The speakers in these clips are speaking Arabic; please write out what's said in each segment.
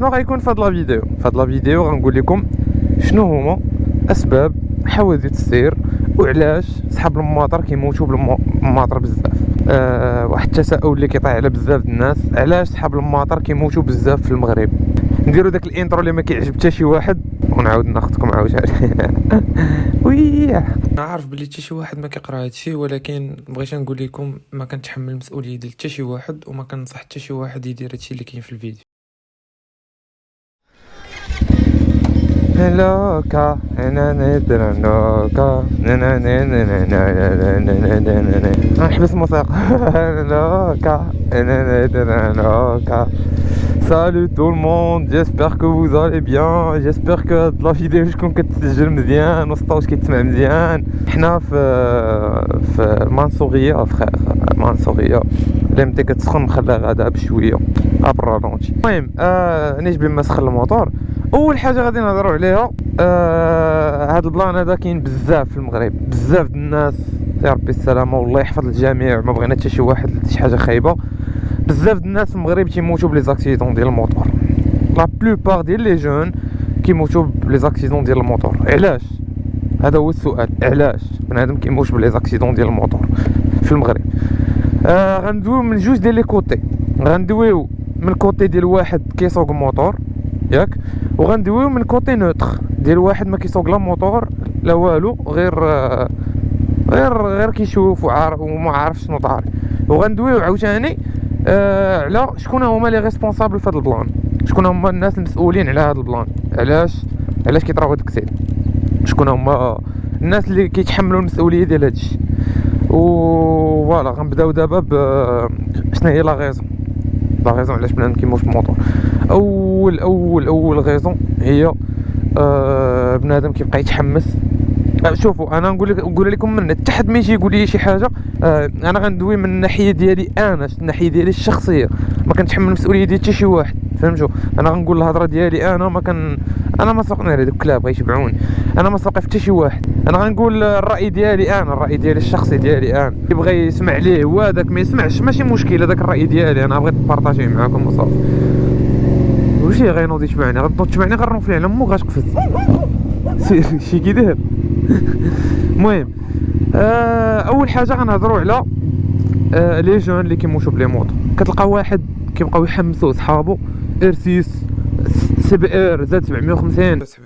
شنو غيكون في هاد لا فيديو غنقول لكم شنو هما اسباب حوادث السير وعلاش صحاب الماطر كيموتوا بالماطر بزاف. واحد التساؤل اللي كيطيح على بزاف الناس، علاش صحاب الماطر كيموتوا بزاف في المغرب؟ نديروا داك الانترو اللي ما كيعجب حتى شي واحد ونعاود ناخذكم عاوتاني. وياه عارف بلي حتى شي واحد ما كيقرا هادشي، ولكن بغيت نقول لكم ما كنتحمل المسؤوليه ديال حتى شي واحد، وما كنصح حتى شي واحد يدير هادشي اللي كاين في الفيديو. لوكا لوكا نحبس الموسيقى. لوكا لوكا. Salut tout le monde, j'espère que vous allez bien, j'espère que la vidéo تكون كتسجل مزيان والصوت كيتسمع مزيان. حنا في المنصورية فخير، المنصورية اللي متى كتسخن مخليها غادا بشويه ابرالونتي. المهم نجبد ما سخن الموتور. اول حاجه غادي نهضروا عليها، هذا البلان هذا كاين بزاف في المغرب، بزاف د الناس، يا ربي السلامه والله يحفظ الجميع، ما بغينا حتى شي واحد شي حاجه خايبه. بزاف د الناس في المغرب تيموتوا بلي زاكسيدون ديال الموتور، لا بلوبار ديال لي جون كيموتوا بلي زاكسيدون ديال الموتور. علاش؟ هذا هو السؤال، علاش بنادم كيموت بلي زاكسيدون ديال الموتور في المغرب؟ غندويو من جوج ديال لي كوتي. غندويو من كوتي ديال واحد كيسوق موتور ياك، وغندويو من كوتي نوتر ديال واحد ما كيسوق لا موتور لا والو، غير كيشوف وما عارف شنو طاري. وغندويو عاوتاني على شكون هما لي ريسبونسابل في هذا البلان، شكون هما الناس المسؤولين على هذا البلان، علاش كيطراو هاد الكسيد، شكون هما الناس اللي كيتحملوا المسؤوليه ديال هادشي. و فوالا غنبداو دابا شنو هي لا غيزون علاش بنادم كيموت بالموتور. اول غيزون هي بنادم كيبقى يتحمس. شوفوا انا نقول لكم من حتى حد ما يجي يقول لي شي حاجه، انا غندوي من الناحيه ديالي، انا الناحيه ديالي الشخصيه، ما كنتحمل المسؤوليه ديال حتى شي واحد، فهمتوا؟ انا غنقول الهضره ديالي، انا ما سوقني هذوك الكلاب غيشبعوني، انا ما سوقي حتى شي واحد. انا غنقول الراي ديالي، الراي ديالي الشخصي ديالي، انا يبغي يسمع ليه هو هذاك، ما يسمعش ماشي مشكل، هذاك الراي ديالي انا بغيت نبارطاجيه معكم وصافي. وشي غينوض يتبعني، غنوض تبعني غنرفلي على مو غتقفز شي كي داير. المهم اول حاجه غنهضروا على لي جون اللي كيموتوا بلي موطو. كتلقى واحد كيبقاو يحمسوا صحابو ارسيس CBR زاد 750. بس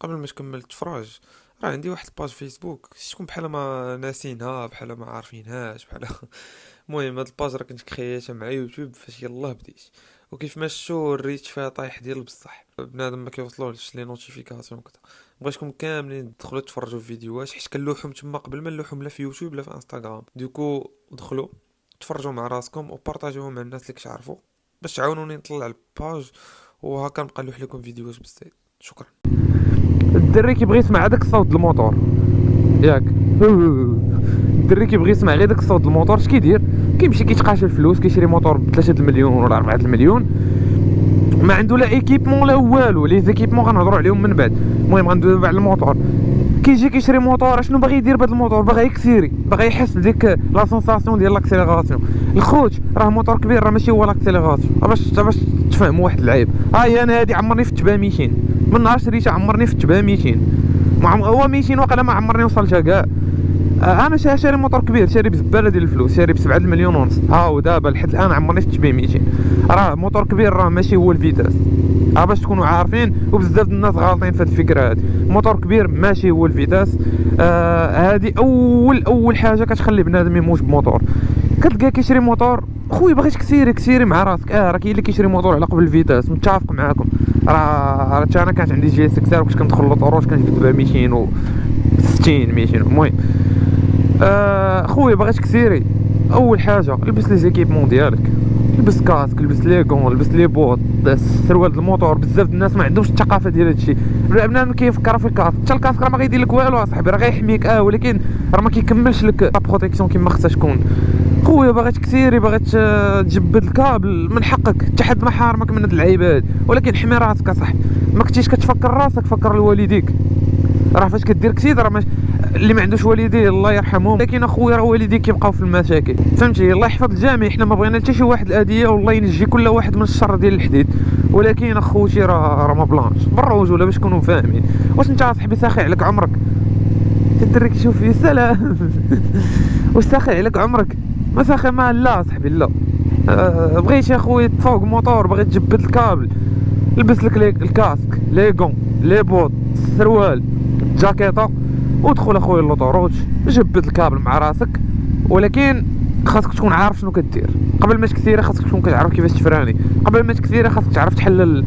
قبل ما تكمل تفرج، راه عندي واحد الباج فيسبوك، شتكون بحال ما ناسينها، بحال ما عارفينهاش، بحال المهم هاد الباج راه كنت كرييتها مع يوتيوب فاش يلاه بديت، وكيف ما شفتوا الريتش فيها طايح ديال بصح، بنادم ما كيوصلوش لي نوتيفيكاسيون كذا. بغيتكم كاملين تدخلوا تفرجوا في فيديوهات، حيت كنلوحهم تما قبل ما نلوحهم لا في يوتيوب لا في انستغرام. دوكو دخلوا تفرجوا مع راسكم وبارطاجيوهم مع الناس اللي كتعرفوا باش تعاونوني نطلع الباج، وهكا نبقى نلوح لكم فيديوهات بزاف. شكرا. الدري كيبغي يسمع هذاك الصوت الموتور ياك، الدري كيبغي يسمع غير داك الصوت الموتور، اش كيدير؟ كيمشي كيتقاشر الفلوس، كيشري موتور ب 3 المليون ولا 4 المليون، ما عنده لا ايكيبمون لا والو. لي زيكيبمون غنهضروا عليهم من بعد. المهم غندوي على الموتور. كيجي كيشري موتور، شنو باغي يدير بهذا الموتور؟ باغي يكسيري، باغي يحس بديك لا سونساسيون ديال لاكسيليراسيون. الخوت راه موتور كبير، راه ماشي هو لاكسيليراسيون، باش تفهموا واحد العيب. انا هادي عمرني فت بها 200 من نهار شريتها، عمرني فت بها 200 هو 200 واقيلا ما عمرني وصلتها كاع. انا شاري موتور كبير، شاري بزباله ديال الفلوس، شاري ب7 المليون ونص، ودابا لحد الان عمرني فت به 200. راه موتور كبير راه ماشي هو الفيتاس، باش تكونوا عارفين. وبزاف الناس غالطين في هذه الفكره هذه، موتور كبير ماشي هو الفيتاس. هذه اول حاجه كتخلي بنادم يموت بموتور. كتلقى كيشري موتور، خويا باغي كسيري مع راسك. راه كاين اللي كيشري موتور على قبل الفيتاس، متفق معاكم. راه انا كانت عندي جي اس اكس ار، وكنت كندخل لوطوروش كنجبد بها 260 200. المهم خويا باغي كسيري، اول حاجه لبس لي زيكيبمون ديالك، لبس كاسك، لبس لي كون، لبس لي بوط، السروال د الموتور. بزاف الناس ما عندهمش الثقافه ديال هادشي. بنادم كيفكر في الكاسك، حتى الكاسك راه ما غيدير لك والو اصاحبي، راه غيحميك ولكن راه ما كيكملش لك لا بروتيكسيون كما خصها تكون. خويا باغي تكسيري، باغي تجبد الكابل، من حقك، حتى حد ما حارمك من هاد العيبات، ولكن حمي راسك اصاحبي. ما كنتيش كتفكر راسك، فكر لوالديك. راه فاش كدير كسيد راه اللي ما عندوش والديه الله يرحمهم، لكن اخويا راه والديك كيبقاو في المشاكل، فهمتي؟ الله يحفظ الجميع. حنا ما بغينا حتى شي واحد الاذيه، والله ينجي كل واحد من الشر ديال الحديد. ولكن اخوتي راه ما بلانش بالرجوله باش نكونوا فاهمين. واش انت اصاحبي ساخي عليك عمرك الدري كيشوف فيه سلام واش ساخي عليك عمرك؟ ما ساخي ما لا صاحبي لا. بغيتي اخويا تفوق موطور، بغيت تجبد الكابل، لبس لك الكاسك، لي غون، لي بوط، السروال، الجاكيطه، ودخل اخويا لوطوروت، جبد الكابل مع راسك. ولكن خاصك تكون عارف شنو كدير قبل ما تكثيرها. خاصك تكون كتعرف كيفاش تفراني قبل ما تكثيرها. خاصك تعرف تحلل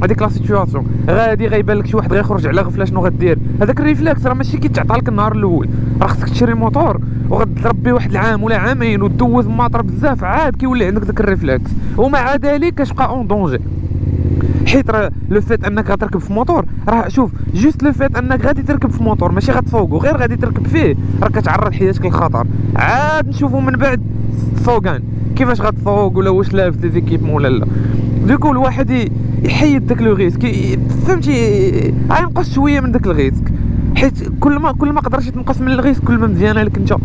هذيك لا سيتوياسيون. غادي غيبان لك شي واحد غيخرج على غفله، شنو غدير؟ هذاك الريفلكس راه ماشي كيتعطى لك النهار الاول، راه خاصك تشري موطور وغتربي واحد العام ولا عامين ودوز الماطر بزاف، عاد كيولي عندك داك الريفلكس. ومع ذلك كتبقى اون دونجي، حيت راه لو فيت انك غتركب في موطور، راه شوف جوست لو فيت انك غادي تركب في موطور ماشي غتفوقو، غير غادي تركب فيه راه كتعرض حياتك للخطر. عاد نشوفوا من بعد الفوقان كيفاش غتفوق، ولا واش لابس لي زيكيبمون ولا لا. دوكو الواحد يحيد داك لو ريسك، فهمتي، غينقص شويه من داك الريسك، حيت كل ما قدرتي تنقص من الريسك كل ما مزيانه لك انت.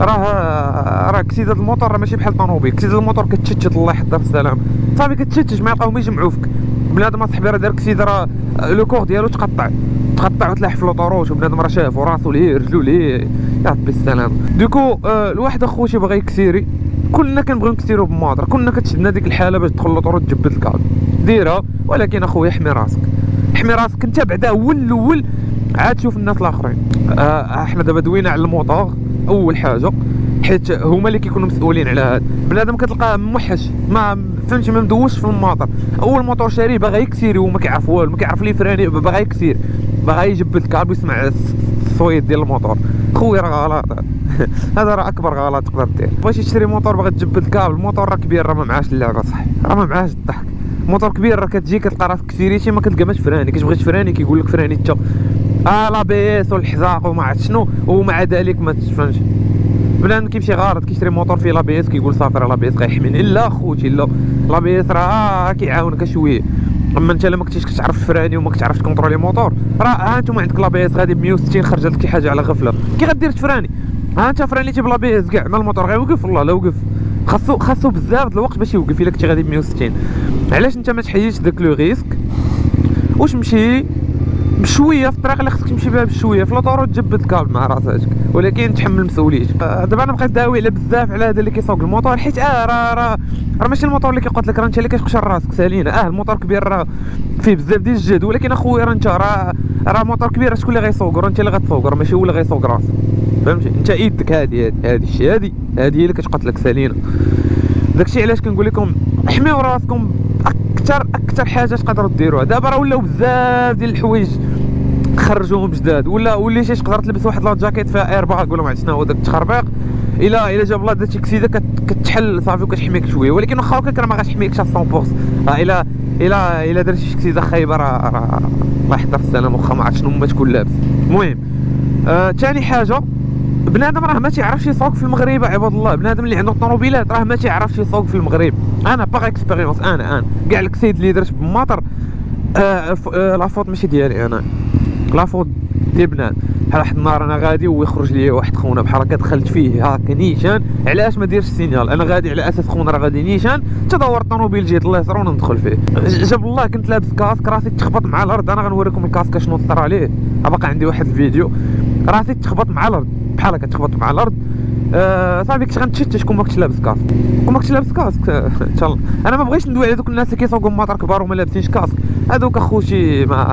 راه كسيده الموتور راه ماشي بحال الطوموبيل. كسيده الموتور كتشتت، الله يحضر السلام صافي كتشتت، ما يلقاوهم يجمعوا فيك. بنادم اصاحبي راه دار كسيده، راه لو كور ديالو تقطع وتلاح في لوطوروت، وبنادم راه شافو راسو ليه رجلو ليه، يا ربي السلام. دوكو الواحد اخوتي باغي يكسيري، كلنا كنبغيو نكسيرو بماطر، كلنا كتشدنا ديك الحاله باش تدخل لوطوروت تجبد الكابل ديرها. ولكن اخويا حمي راسك انت بعدا هو الاول، عاد شوف الناس الاخرين. احنا دابا دوينا على الموطور اول حاجه، حيت هما اللي كيكونوا مسؤولين على هذا. بنادم كتلقاه موحش، ما فهمتي، ما مدوش في الماطر، اول موطور شاريه باغي يكسيري وما كيعرف والو، ما كيعرف لي فراني، باغي يكسير، باغي يجبد الكابل ويسمع الصويت ديال الموطور. خويا راه غلط هذا راه اكبر غلط تقدر دير. بغيتي تشري موطور باغي تجبد الكابل، الموطور راه كبير، راه ما معاش اللعبه صاحبي، راه ما معاش الضحك. موطور كبير راه كتجي كتلقى راسك كسيريتي ما كتلقى تفراني، كتبغي تفراني كيقول لك فراني انت لا بيس والحزاق وما عرفت شنو، ومع ذلك ما تفهمش. بنادم كيمشي غارض كيشري موطور فيه لابيس كيقول صافي راه لابيس غيحميني. لا خوتي لا، لابيس راه كيعاونك شويه. اما انت الا ما كنتيش كتعرف تفراني وما كتعرفش تكونترولي موطور، راه ها انتم عندك لابيس غادي ب 160 خرجت لك شي حاجه على غفله، كي غدير تفراني؟ ها انت فرانيتي بلابيس كاع ما الموطور غيوقف، والله لا وقف. خاصو بزاف د الوقت باش يوقف الا كنتي غادي ب 160. علاش انت ما تحيدش داك لو ريسك واش مشي بشويه في الطريق اللي خصك تمشي بها بشويه في لوطورو تجبد الكابل مع راسك، ولكن تحمل مسؤوليتك. دابا انا بقيت داوي على بزاف على هذا اللي كيسوق الموطور، حيت راه ماشي الموطور اللي كيقتلك، راه انت اللي كتقشر راسك سالينا. الموطور كبير راه فيه بزاف ديال الجهد، ولكن اخويا راه انت راه موطور كبير، راه شكون اللي غيسوق؟ راه انت اللي غتسوق، راه ماشي هو اللي غيسوق راسك، فهمتي؟ انت ايدك هذه الشيء هذه هي اللي كتقتلك سالينا. داكشي علاش كنقول لكم حميو راسكم اكثر حاجه تقدروا ديروها. دابا راه ولاو بزاف ديال الحوايج خرجوهم جداد، وليتي تقدر تلبس واحد لا جاكيت فيها اير باغ ولا ما عرفت شنو هو داك التخربيق، الا جاب الله درتي كسيده كتحل صافي وكتحميك شويه. ولكن واخا هكاك راه ما غاتحميكش 100%. الا درتي شي كسيده خايبه راه الله يحضر السلام، واخا ما عرفت شنو ما تكون لابس. المهم ثاني حاجه، بنادم راه ما تيعرفش يسوق في المغرب عباد الله. بنادم اللي عنده طوموبيلات راه ما تيعرفش يسوق في المغرب. انا باغ اكسبيريونس، انا كاع الكسيد اللي درت بماطر لا فوت ماشي ديالي، انا لا فوت ديال بنادم. بحال واحد النهار انا غادي ويخرج لي واحد خونا بحال هكا، دخلت فيه هكا نيشان، علاش ما ديرش السينيال؟ انا غادي على اساس خونا راه غادي نيشان، تدور الطوموبيل جيت اليسار وندخل فيه. جاب الله كنت لابس كاسك، راسي تخبط مع الارض. انا غنوريكم الكاسك شنو طرا عليه، باقي عندي واحد الفيديو، راسي تخبط مع الارض بحال هكا، تخبط مع الارض. صافي كنت غنتشتت كون ما كنتش لابس كاسك ان شاء الله. انا ما بغيتش ندوي على دوك الناس اللي كيسوقوا ماطر كبار وما لابسينش كاسك، هذوك اخوتي ما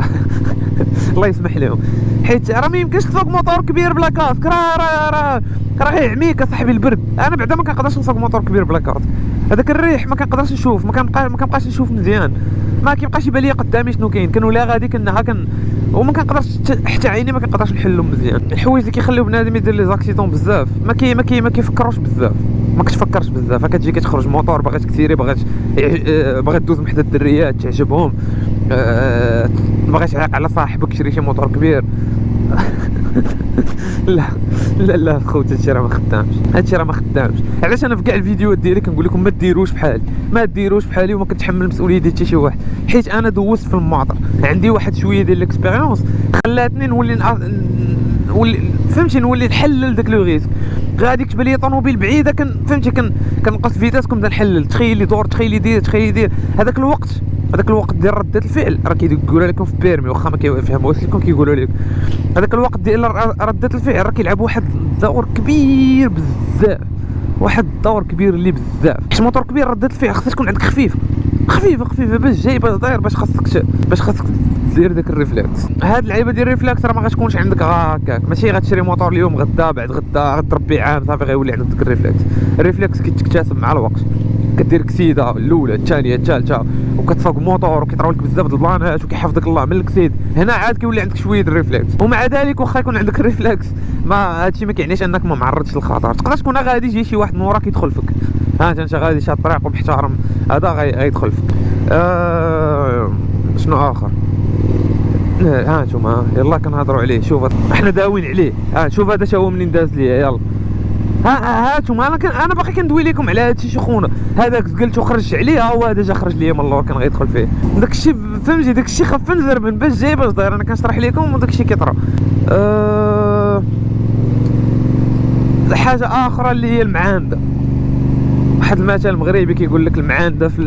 الله يسمح لهم، حيت راه ما يمكنش تسوق موطور كبير بلا كاسك، راه غيعميك اصاحبي البرد. انا بعدا ما كنقدرش نسوق موطور كبير بلا كاسك، هذاك الريح ما كنقدرش نشوف، ما كنبقاش نشوف مزيان، ما كيبقاش يبان لي قدامي شنو كاين. كنولي غادي وما كنقدرش حتى عيني ما كنقدرش نحلهم مزيان. الحوايج اللي كيخليو بنادم يدير لي زاكسيدون بزاف ما كيفكروش بزاف، ما كتفكرش بزاف. كتجي كتخرج موطور باغي تكسيري، باغي دوز محدا الدريات تعجبهم، باغي تعيق على صاحبك شري شي موطور كبير لا خوتي هادشي راه ما خدامش. علاش انا في كاع الفيديوهات ديالي كنقول لكم ما ديروش بحالي وما كنتحمل المسؤوليه ديال حتى شي واحد، حيت انا دوزت في الماطر، عندي واحد شويه ديال الاكسبيريونس خلاتني نولي فهمتي نولي نحلل داك لو ريسك. غادي تبان لي طوموبيل بعيده فهمتي كنقص فيتاس كنبدا نحلل، تخيل لي دور، تخيل لي دير هذاك الوقت ديال ردة الفعل راه كيقولوا لكم في بيرمي، واخا ما كيفهموش لكم كيقولوا لكم هذاك الوقت ديال ردة الفعل راه كيلعب واحد الدور كبير بزاف، واحد الدور كبير اللي بزاف. حيت موتور كبير ردة الفعل خاصها تكون عندك خفيفه باش جاي باش داير باش خاصك دير داك الريفلكس. هاد اللعيبه ديال الريفلكس راه ما غاتكونش عندك هكاك، ماشي غتشري موتور اليوم غدا بعد غدا غتربي عام صافي غيولي عندك داك الريفلكس كيتكتسب مع الوقت. كدير كسيده الاولى الثانيه الثالثه وكتفوق موتور وكيطراو لك بزاف د البلانات وكيحفظك الله من الكسيد، هنا عاد كيولي عندك شويه الريفلكس. ومع ذلك واخا يكون عندك الريفلكس ما هادشي ما كيعنيش انك ما معرضتش للخطر. تقدر تكون غادي يجي شي واحد من وراك يدخل فيك، ها انت غادي شاد الطريق ومحترم هذا غيدخل فيك. شنو اخر؟ ها نتوما يلا كنهضروا عليه. شوف احنا داوين عليه، شوف هذا هو منين داز ليا. يلا هانتوما انا باقي كندوي لكم على هادشي شخونه. هذاك قلت خرج عليه، ها هو هذا جا خرج ليا من اللور كان غيدخل فيه. داكشي فهمتي، داكشي خف نزربن باش جاي باش داير. انا كنشرح لكم وداكشي كيطرا. حاجه اخرى اللي هي المعانده. واحد المثل مغربي كيقول لك المعانده في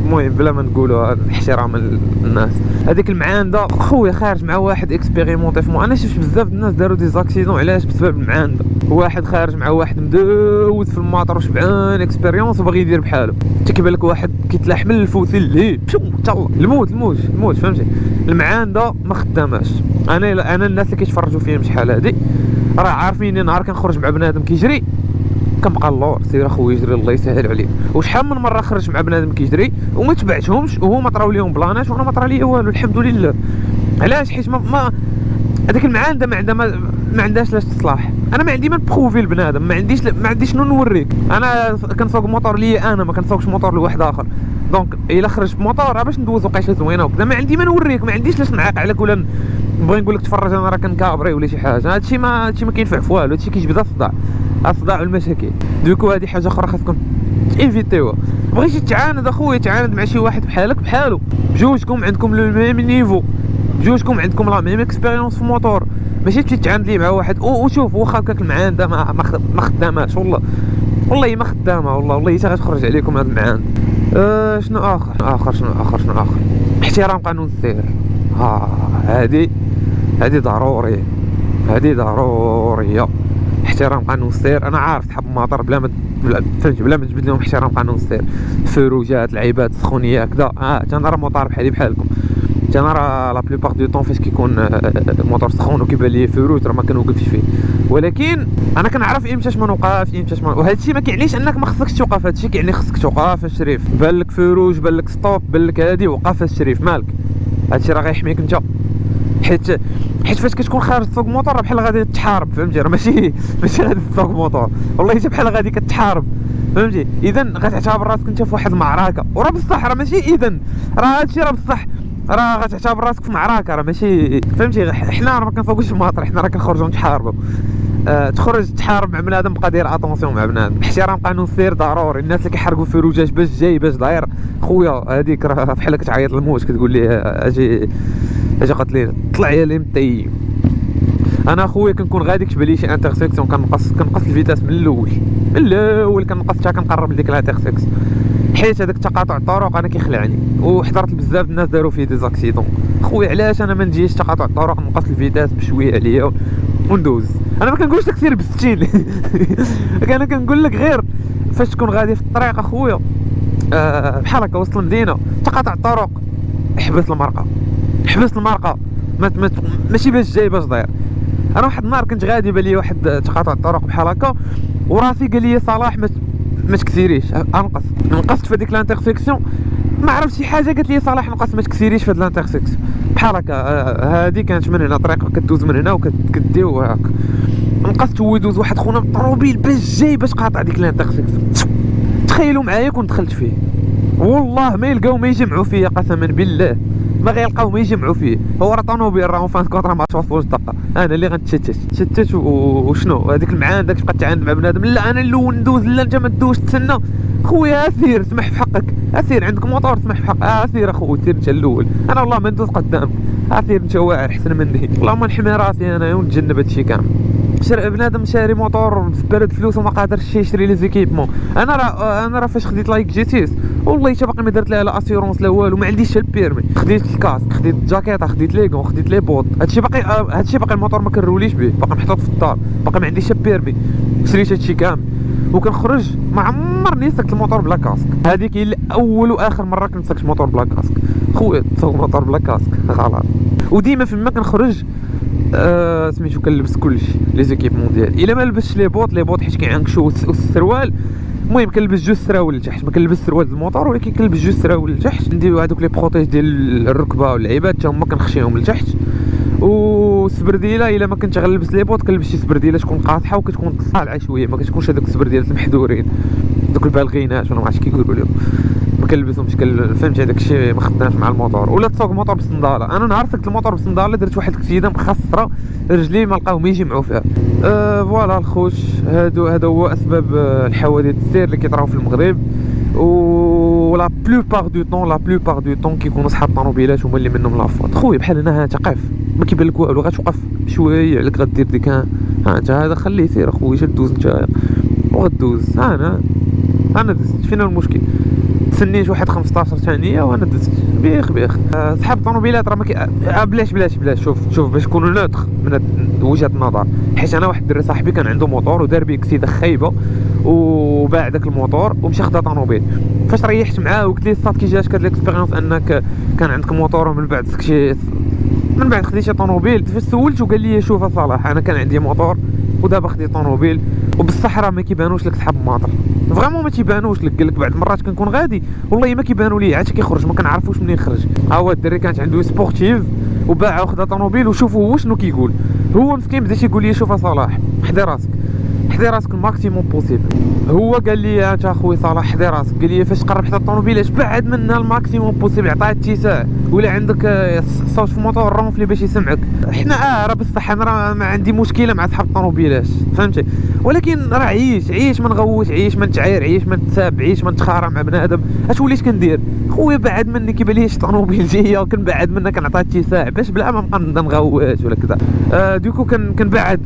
المهم بلا ما نقولوا احتراما للناس، هذيك المعانده خويا خارج مع واحد اكسبيريمونطي انا شفت بزاف الناس داروا دي زاكسيدون علاش؟ بسبب المعانده. واحد خارج مع واحد مدوز في الماطر وشبعان اكسبيريونس وباغي يدير بحاله، انت كيبان لك واحد كيتلاح من الفوسيل ليه شو تالله الموت فهمتي. المعانده ما خداماش. انا الناس اللي كيتفرجوا فيا شحال هادي راه عارفيني نهار كنخرج مع بنادم كيجري كنبقى اللور سير اخويا يجري الله يسهل عليك. وشحال من مره خرج مع بنادم كيجري وما تبعتهمش وهما طراو ليهم بلانات وانا ما طرا ليا والو الحمد لله. علاش؟ حيت ما هذيك المعانده ما عندهاش لاش تصلاح. انا ما عندي ما نبروفي البنادم، ما عنديش شنو نوريك. انا كنسوق موتور ليا انا، ما كنسوقش موتور لواحد اخر. دونك الا خرجت بموتور باش ندوز وقيشه زوينه وكذا ما عندي ما نوريك، ما عنديش لاش نعاق عليك ولا نبغي نقول لك تفرج انا راه كنكابري ولا شي حاجه. هادشي ما كينفع في والو، هادشي كيجبد الصداع والمشاكل. دوكو هذه حاجه اخرى خاصكم ايفيتيوها. بغيتي تعاند اخويا تعاند مع شي واحد بحالك بحالو، بجوجكم عندكم لو ميم نيفو، بجوجكم عندكم لا ميم اكسبيريونس في موتور، ماشي تمشي تعاند لي مع واحد وشوف واخا هكاك المعانده ما خداماش والله ما خدامه والله حتى غتخرج عليكم هاد المعاند. شنو اخر احترام قانون السير. هذه ضروريه. احترام قانون السير. انا عارف تحب المطر بلا ما تجبد لهم احترام قانون السير، فروجات لعيبات سخونيه كذا. انا راه مطار بحالكم، انا راه لا بليبار دو طون فاش كيكون الموتور سخون وكيبان لي فروج راه ما كنوقفش فيه، ولكن انا كنعرف امتاش ما نوقف وهذا الشيء ما كيعنيش انك ما خصكش توقف. هذا الشيء كيعني خصك توقف الشريف. بان لك فروج بان لك ستوب بان لك هادي وقف الشريف مالك. هذا الشيء راه غيحميك انت، حيت فاش كتكون خارج تسوق موتور بحال غادي تحارب فهمتي. راه ماشي غادي تسوق موتور والله حتى بحال غادي كتحارب فهمتي. اذا غتعتبر راسك انت في واحد المعركه، وراه بصح راه ماشي اذا راه هادشي راه بصح راه غتعتبر راسك في معركه، راه ماشي فهمتي. حنا راه ما كنفوقوش الماطر، حنا راه كنخرجوا نتحاربوا. تخرج تحارب مع بنادم بقى دير اتونسيون مع بنادم. احترام قانون السير ضروري. الناس اللي كيحرقوا فروجات باش جاي باش داير خويا هذيك راه بحال كتعيط للموت، كتقول ليه اجي قتلين طلع يا لي مطيب. انا خويا كنكون غادي كتبان لي شي انترسيكسيون كنقص الفيتاس من الاول كنقص حتى كنقرب لديك الانترسيكسيون، حيت هذاك تقاطع الطرق انا كيخلعني. وحضرت بزاف الناس داروا فيه دي زاكسيدون خويا. علاش انا ما نجيش تقاطع الطرق نقص الفيتاس بشويه عليا وندوز؟ انا ما كنقولش لك سير ب60 انا كنقول لك غير فاش تكون غادي في الطريق اخويا بحال هكا وسط المدينه تقاطع الطرق، حبس المرقه ماشي باش جاي باش داير. انا واحد النهار كنت غادي بان لي واحد تقاطع الطرق بحال هكا وراسي قال لي صلاح ما تكسيريش. نقصت في هذيك الانترسيكسيون ما عرفت شي حاجه قالت لي صلاح نقص ما تكسيريش في هذه الانترسيكسيون بحال هكا. هذه كانت من هنا طريقه كدوز من هنا وكديو هكا. نقصت ويدوز واحد خونا بالطروبيل باش قاطع ديك الانترسيكسيون. تخيلوا معايا كنت دخلت فيه والله ما يلقاو ما يجمعوا فيا قسما بالله ما غيلقاو ما يجمعوا فيه. هو راه طونوبيل راه فان كونطرا ما توصلوش دقه. انا اللي غنتشتت وشنو هذيك المعاند داك تبقى تعاند مع بنادم. لا انا الاول ندوز. لا انت ما تدوش تسنى خويا. اسير سمح في حقك، اسير عندك موتور سمح في حقك. اسير اخويا سير انت الاول. انا والله ما ندوز قدامك عافير انت واعر احسن مني. اللهم نحمي راسي انا ونتجنب هادشي كامل. بنادم شاري موطور بزبالة فلوس وما قادرش يشري لي زيكيبمون. انا راه فاش خديت لايك جي 6 والله حتى باقي ما درت لها لا اسيورونس لا والو، ما عنديش البيرمي. خديت الكاسك، خديت الجاكيطه، خديت لي غون، خديت لي بوط. هادشي باقي الموطور ما كنروليش به، باقي محطوط في الدار، باقي ما عنديش البيرمي. شريت هادشي كامل وكنخرج ما عمرني سكت الموطور بلا كاسك. هذيك هي اول واخر مره كنسكت الموطور بلا كاسك. خويا تسوق الموطور بلا كاسك غلط. وديما فيما كنخرج سميتو كنلبس كلشي لي زيكيبمون ديالي. الا ما لبستش لي بوط حيت كيعنكشو والسروال، المهم كنلبس جوج سراول لتحت، ما كنلبس سروال الموطور ولكن كنلبس جوج سراول لتحت. نديرو هذوك لي بروتيج ديال الركبه والعباد حتى هما كنخشيهم لتحت. والسبرديله الا ما كنت غنلبس لي بوط كنلبس شي سبرديله تكون قاصحه وكتكون طالعه شويه، ما كتكونش هذوك السبرديلات المحذورين، دوك البالغينات ولا ما عرفتش كيقولوا لهم، ما كنلبسهمش. فهمتي هذاك الشيء ما خدامش مع الموطور. ولا تسوق موطور بصنداله. انا نهار سكت الموطور بصنداله درت واحد الكسيده مخسره رجلي ما لقاوهم يجمعوا فيها. فوالا الخوش، هذا هو اسباب الحوادث السير اللي كيطراو في المغرب. و لا بلوبار دو طون كيكونوا صحاب الطوموبيلات هما اللي منهم لافوت. خويا بحال هنا تقف ما كيبان لك والو، غتوقف شويه عليك غدير ديك ها انت هذا خليه سير اخويا، دوز نتايا وغدوز. انا دزت. فين المشكل؟ تسنيت واحد 15 ثانيه وانا دزت بيخ. صحاب الطوموبيلات راه بلاش. شوف باش نكونوا نوتر من وجهه النظر، حيت انا واحد الدري صاحبي كان عنده موطور ودار بيه كسيده خايبه وباع داك الموطور ومشى خدا طوموبيل. فاش ريحت معاه وقلت لي صات كي جاتك هاد ليكسبيريونس انك كان عندك موطور ومن بعد سكتي من بعد خديتي طوموبيل؟ فاش سولته قال لي شوف صلاح انا كان عندي موطور ودابا خديت طوموبيل، وبصح راه ما كيبانوش لك صحاب الماطر، فريمون ما تيبانوش لك. قال لك بعض المرات كنكون غادي والله ما كيبانوا لي عاد كيخرج ما كنعرفوش منين خرج. ها هو الدري كانت عنده سبورتيف وباع وخدا طوموبيل، وشوفوا هو شنو كيقول. هو مسكين بدا تيقول لي شوف صلاح حدي راسك الماكسيموم بوسيبل. هو قال لي انت اخويا صلاح حدي راسك، قال لي فاش تقرب حتى الطوموبيل بعد منها الماكسيموم بوسيبل، عطاه اتساع ولا عندك الصوت في الموطور رونفلي باش يسمعك. حنا راه بصح انا راه ما عندي مشكله مع صحاب الطوموبيلات فهمتي، ولكن راه عيش ما نغوت، عيش ما نتعاير، عيش ما نتساب، عيش ما نتخارع مع بنادم. اش وليت كندير خويا؟ بعد مني كيبان لي شي طوموبيل جايه وكنبعد منها كنعطيها اتساع باش بلا ما نبقى نغوت ولا كذا. دوكو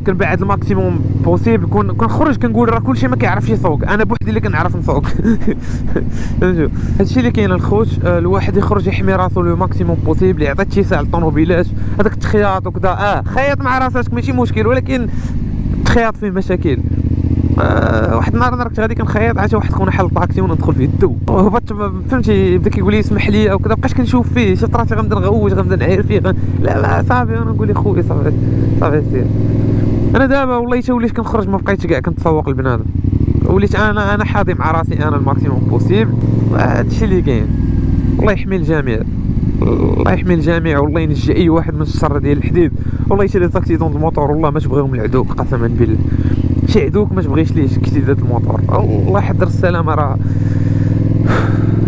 كنبعد الماكسيموم بوسيبل. كنخرج كنقول راه كلشي ما كيعرفش يسوق، انا بوحدي اللي كنعرف نسوق. هادشي اللي كاين الخوت. الواحد يخرج يحمي راسو لو ماكسيموم بوسيبل، يعطي اتساع للطوموبيلات. هذاك التخياط وكذا خيط مع راسك ماشي مشكل، ولكن التخياط فيه مشاكل. واحد النهار انا راكت غادي كنخيط عاد واحد خونا حل الطاكسي وندخل فيه الدو وهبط فهمتي، بدا كيقول لي اسمح لي او كذا، بقيت كنشوف فيه شفت راسي غنبدا نغوت غنبدا نعاير فيه لا صافي. انا نقول لي خويا صافي سير. انا دابا والله حتى وليت كنخرج ما بقيتش كاع كنتسوق لبنادم، وليت انا حاضي مع راسي انا الماكسيموم بوسيبل. هادشي اللي كاين. الله يحمي الجميع، الله يحمي الجميع، والله ينجي اي واحد من الشر ديال الحديد. والله حتى لي زاكسيدون الموطور والله ما تبغيهم العدوك قسما بالله، شي عدوك ما تبغيش ليه كسيدات الموطور. الله يحضر السلامه. راه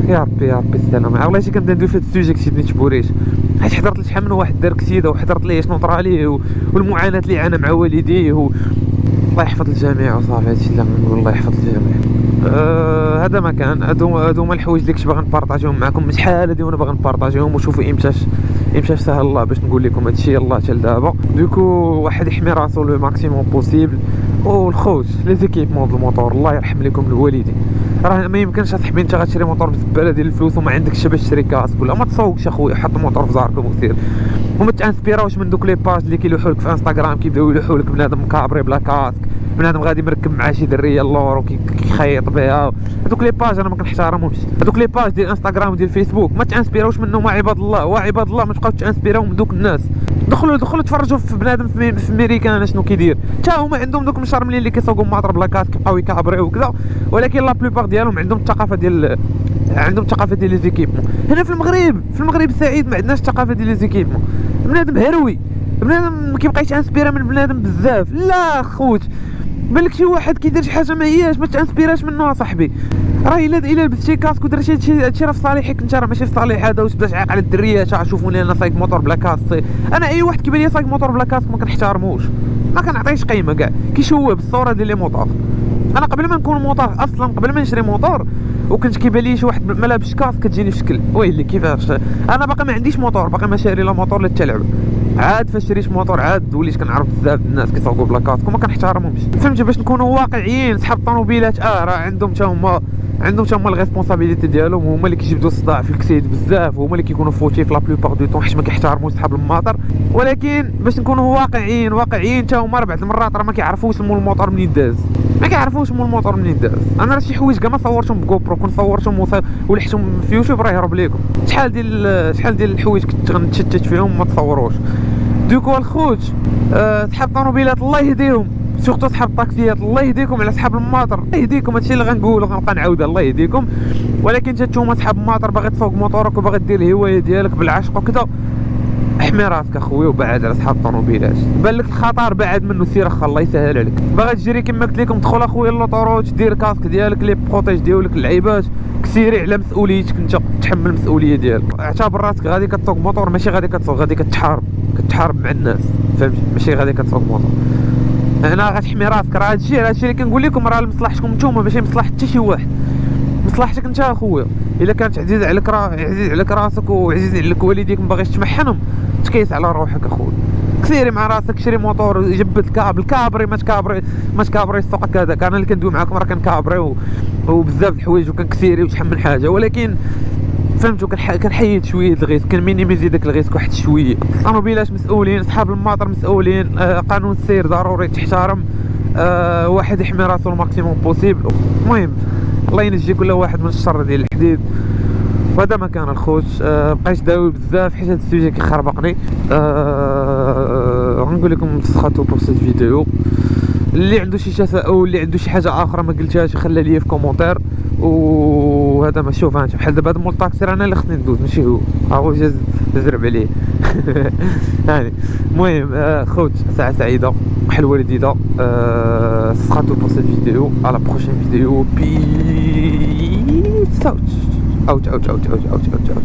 يا ربي السلامه. والله شي كنبدا ندوي في هاد السوجي كتشدني تبوريش، حيت حضرت لي شحال من واحد دار كسيده وحضرت ليه شنو طرا ليه والمعاناه اللي عانى مع والديه الله يحفظ الجميع وصافي. هادشي اللي غنقول، الله يحفظ الجميع. هذا ما كان. هادو هما الحوايج اللي كنت باغي نبارطاجيهم معكم. شحال هادي وانا باغي نبارطاجيهم، وشوفوا امتاش سهل الله باش نقول لكم هادشي يلاه حتى لدابا. دوكو واحد يحمي راسو لو ماكسيموم بوسيبل. والخوت لي زيكيبمون د الموطور الله يرحم لكم الوالدين. راه ما يمكنش اصاحبي انت غتشري موطور بزباله ديال الفلوس وما عندكش باش تشري كاسك ولا ما تسوقش اخويا، حط الموطور في زاركم وسير. وما تانسبيراوش من دوك لي باج اللي كيلوحوا لك في انستغرام كيبداو يلوحوا لك بنادم كابري بلا كاسك، بنادم غادي مركب معاه شي دريه اللور وكيخيط بها. هذوك لي باج انا ما كنحترمهمش. هذوك لي باج ديال انستغرام وديال فيسبوك ما تانسبيراوش منهم. عباد الله ما تبقاوش تانسبيراو من دوك الناس. دخلوا تفرجوا في بنادم في امريكان شنو كيدير. حتى هما عندهم دوك المشرملين اللي كيسوقوا ماطر بلا كاسك كيبقاو يكابريو وكذا، ولكن لا بلوبار ديالهم عندهم الثقافه ديال لي زيكيبمون. هنا في المغرب السعيد ما عندناش الثقافه ديال لي زيكيبمون. بنادم هروي، بنادم ما كيبقايش انسبيرا من بنادم بزاف. لا خوت بالك شي واحد كيدير شي حاجه ما هياش ما تانسبيراش منه اصاحبي. راه الا لبستي كاسك ودرتي هادشي راه في صالحك انت، راه ماشي في صالح هذا. وتبدا تعيق على الدريات شوفوني انا سايق موطور بلا كاسك. انا اي واحد كيبان لي سايق موطور بلا كاسك ما كنحترموش، ما كنعطيش قيمه كاع. كيشوه بالصوره ديال لي موطور انا قبل ما نكون موطور اصلا، قبل ما نشري موطور وكنت كيبان لي شي واحد ملابس كاس كتجيني في شكل ويلي كيفاش. انا باقي ما عنديش موطور، باقي ما شاري لا موطور لا حتى لعبه. عاد فاش شريت موطور عاد وليت كنعرف بزاف الناس كيسوقوا بلا كاسك وما كنحترمهمش. فهمتي؟ باش نكونوا واقعيين، صحاب الطوموبيلات راه عندهم حتى هما الريسبونسابيلتي ديالهم، هما اللي كيجبدوا الصداع في الكسيد بزاف، هما اللي كيكونوا فوتي في لا بلوبار دو طون حيت ما كيحترموش صحاب الماطر. ولكن باش نكونوا واقعيين حتى هما راه بعض المرات راه ما كيعرفوش مول الموطور منين داز، ما كيعرفوش مول الموطور منين داز. انا راه شي حوايج كاع ما صورتهم بكوبرو، كون صورتهم ولحتهم في يوتيوب راه يهرب ليكم. شحال ديال الحوايج كنت غنتشتت فيهم ما تصوروش. دوكو الخوت صحاب الطوموبيلات الله يهديهم، سورتو صحاب الطاكسيات الله يهديكم على صحاب الماطر، الله يهديكم. هادشي اللي غنقول وغنبقى نعاودها، الله يهديكم. ولكن حتى نتوما صحاب الماطر باغي تسوق موطورك وباغي دير الهوايه ديالك بالعشق وكذا، احمي راسك اخويا وبعد على صحاب الطوموبيلات. بان لك الخطر بعد منه، سير اخا الله يسهل عليك. باغي تجري كما قلت لكم دخل اخويا لوطوروت، دير كاسك ديالك لي بروتيج ديالك اللعيبات، كسيري على مسؤوليتك انت، تحمل المسؤوليه ديالك. اعتبر راسك غادي كتسوق موطور، ماشي غادي كتسوق، غادي كتحارب مع الناس، فهمتي؟ ماشي غادي كتسوق موطور. هنا غتحمي راسك. راه هادشي اللي كنقول لكم راه لمصلحتكم نتوما، ماشي مصلحه حتى شي واحد، مصلحتك انت اخويا. الا كانت عزيز عليك راسك وعزيز عليك والديك ما باغيش تمحنهم، تكيس على روحك اخويا. كثيري مع راسك، شري موطور، جبد الكابري ما تكابري السوق هذاك. انا اللي كندوي معاكم راه كنكابري وبزاف د الحوايج وكنكسيري وشحال من حاجه، ولكن فهمتوا كنحيد شويه الغيس، كنمينيميزي داك الغيس واحد شويه. الطوموبيلات مسؤولين، صحاب الماطر مسؤولين، قانون السير ضروري تحترم. واحد يحمي راسو الماكسيموم بوسيبل. المهم الله ينجي كل واحد من الشر ديال الحديد. وهذا ما كان الخوت. بقيت داوي بزاف حيت هذا السوجي كيخربقني. غنقول لكم تسخطوا بور سيت فيديو. اللي عنده شي تساؤل، اللي عنده شي حاجه اخرى ما قلتهاش يخليها ليا في كومونتير. وهذا ما شوف انت بحال دابا هذا مول الطاكسي انا اللي خصني ندوز ماشي هو، هو جا زرب عليه. يعني المهم خوت ساعه سعيده حلوه لذيذه. سخطوا بور سيت فيديو. على بروشين فيديو. بيس اوت اوت اوت اوت اوت اوت اوت اوت